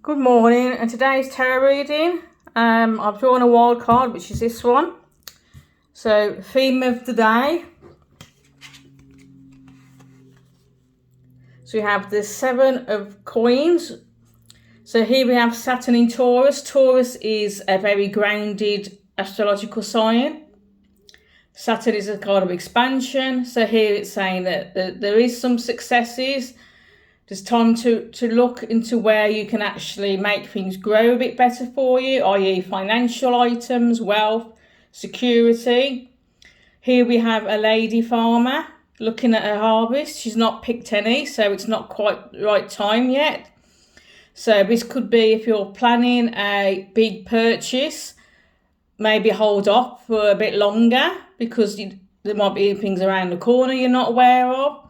Good morning, and today's tarot reading. I've drawn a wild card, which is this one. So, theme of the day. So we have the Seven of Coins. So here we have Saturn in Taurus. Taurus is a very grounded astrological sign. Saturn is a card of expansion. So here it's saying that there is some successes. There's time to look into where you can actually make things grow a bit better for you, i.e. financial items, wealth, security. Here we have a lady farmer looking at her harvest. She's not picked any, so it's not quite the right time yet. So this could be if you're planning a big purchase, maybe hold off for a bit longer because there might be things around the corner you're not aware of.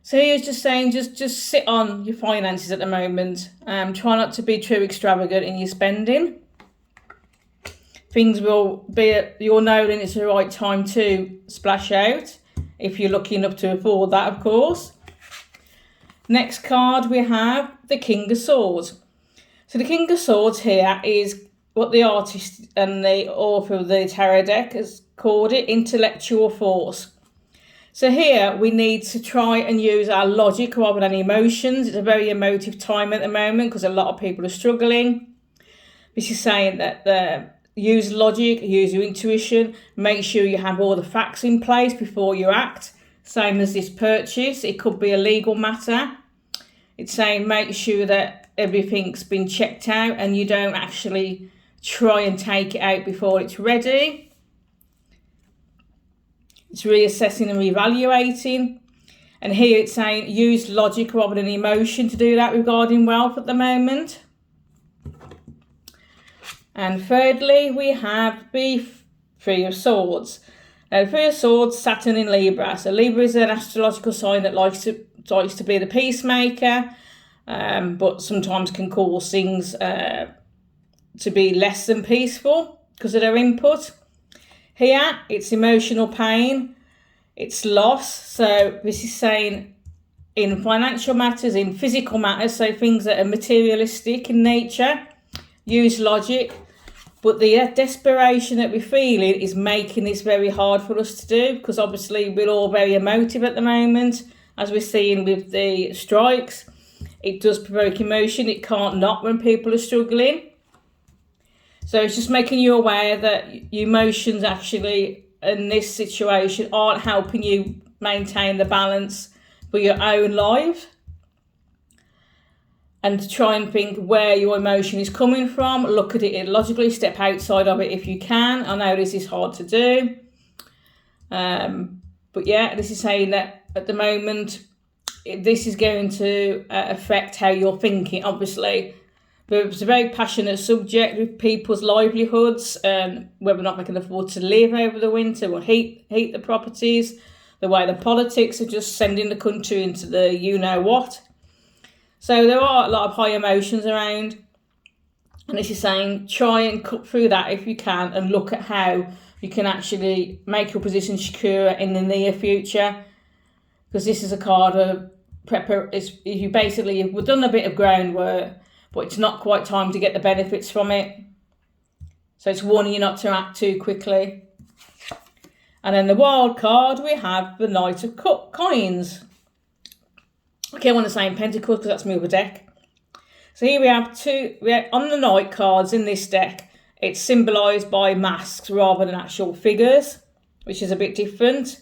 So here's just saying, just sit on your finances at the moment. Try not to be too extravagant in your spending. Things will be, you'll know when it's the right time to splash out, if you're lucky enough to afford that, of course. Next card we have the King of Swords. So the King of Swords here is what the artist and the author of the tarot deck has called it, intellectual force. So here we need to try and use our logic rather than emotions. It's a very emotive time at the moment because a lot of people are struggling. This is saying that use logic, use your intuition, make sure you have all the facts in place before you act. Same as this purchase, it could be a legal matter. It's saying make sure that everything's been checked out and you don't actually try and take it out before it's ready. It's reassessing and reevaluating. And here it's saying use logic rather than emotion to do that regarding wealth at the moment. And thirdly, we have the Three of Swords. Now, the Three of Swords, Saturn in Libra. So Libra is an astrological sign that likes to be the peacemaker, but sometimes can cause things to be less than peaceful because of their input. Here, it's emotional pain, it's loss. So this is saying in financial matters, in physical matters, so things that are materialistic in nature, use logic. But the desperation that we're feeling is making this very hard for us to do because obviously we're all very emotive at the moment. As we're seeing with the strikes, it does provoke emotion. It can't not when people are struggling. So it's just making you aware that your emotions actually in this situation aren't helping you maintain the balance for your own life. And to try and think where your emotion is coming from, look at it logically, step outside of it if you can. I know this is hard to do. But yeah, this is saying that at the moment, this is going to affect how you're thinking, obviously. But it's a very passionate subject with people's livelihoods and whether or not they can afford to live over the winter or heat the properties, the way the politics are just sending the country into the you-know-what. So there are a lot of high emotions around. And this is saying try and cut through that if you can and look at how you can actually make your position secure in the near future. Because this is a card of you've done a bit of groundwork, but it's not quite time to get the benefits from it. So it's warning you not to act too quickly. And then the wild card, we have the Knight of Coins. Okay, I want to say in Pentacles because that's my other deck. So here we have on the Knight cards in this deck, it's symbolised by masks rather than actual figures, which is a bit different.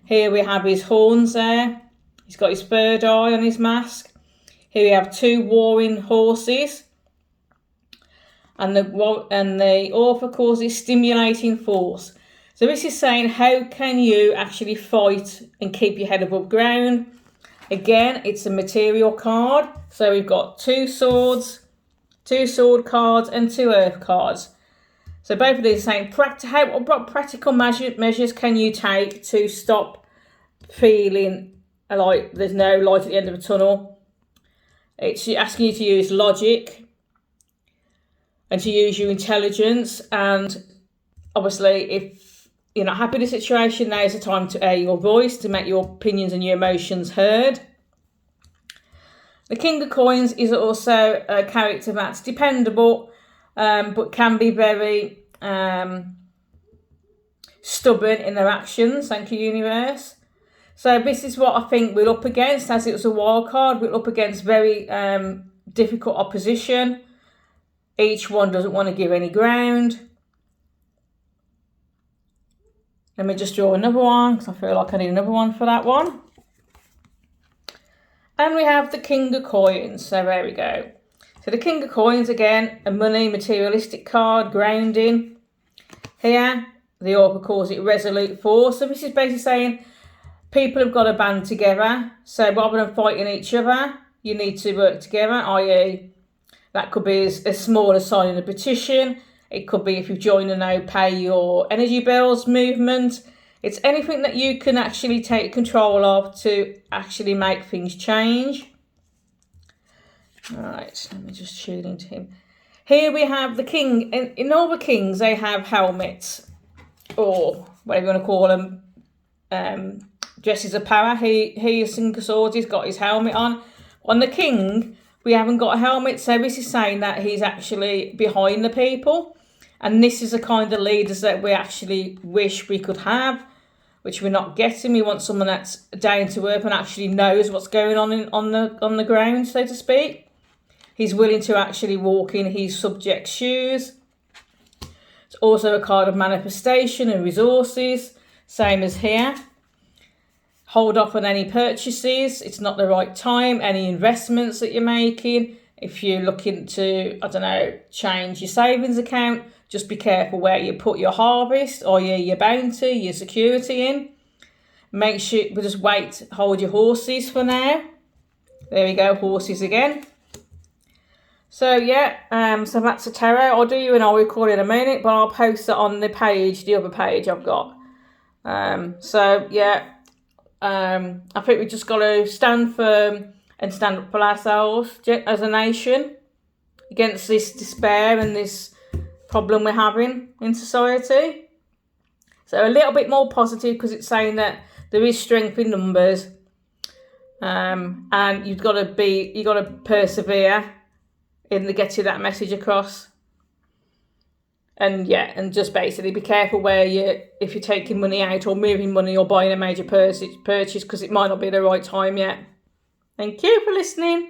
Here we have his horns there. He's got his third eye on his mask. Here we have two warring horses. And the author calls it stimulating force. So this is saying how can you actually fight and keep your head above ground. Again, it's a material card. So we've got two swords, two sword cards and two earth cards. So both of these are saying what practical measures can you take to stop feeling like there's no light at the end of a tunnel. It's asking you to use logic and to use your intelligence. And obviously, if you're not happy with the situation, now is the time to air your voice, to make your opinions and your emotions heard. The King of Coins is also a character that's dependable, but can be very stubborn in their actions. Thank you, universe. So this is what I think we're up against, as it was a wild card. We're up against very difficult opposition. Each one doesn't want to give any ground. Let me just draw another one, because I feel like I need another one for that one. And we have the King of Coins. So there we go. So the King of Coins, again, a money, materialistic card, grounding. Here, the Oracle calls it resolute force. So this is basically saying people have got to band together. So rather than fighting each other, you need to work together, i.e. that could be as small as signing a petition. It could be if you've joined the No Pay Your Energy Bills movement. It's anything that you can actually take control of to actually make things change. All right, let me just tune into him. Here we have the king. In all the kings, they have helmets, or whatever you want to call them, dresses of power. He King of Swords, he's got his helmet on. On the king, we haven't got a helmet, so this is saying that he's actually behind the people. And this is the kind of leaders that we actually wish we could have, which we're not getting. We want someone that's down to earth and actually knows what's going on the ground, so to speak. He's willing to actually walk in his subject's shoes. It's also a card of manifestation and resources, same as here. Hold off on any purchases. It's not the right time. Any investments that you're making. If you're looking to, I don't know, change your savings account, just be careful where you put your harvest or your bounty, your security in. Make sure, we'll just wait, hold your horses for now. There we go, horses again. So yeah, so that's a tarot. I'll do you an oracle in a minute, but I'll post it on the page, the other page I've got. So yeah, I think we just got to stand firm and stand up for ourselves as a nation against this despair and this problem we're having in society. So a little bit more positive, because it's saying that there is strength in numbers, and you've got to persevere in the getting that message across. And yeah, and just basically be careful where if you're taking money out or moving money or buying a major purchase, because it might not be the right time yet. Thank you for listening.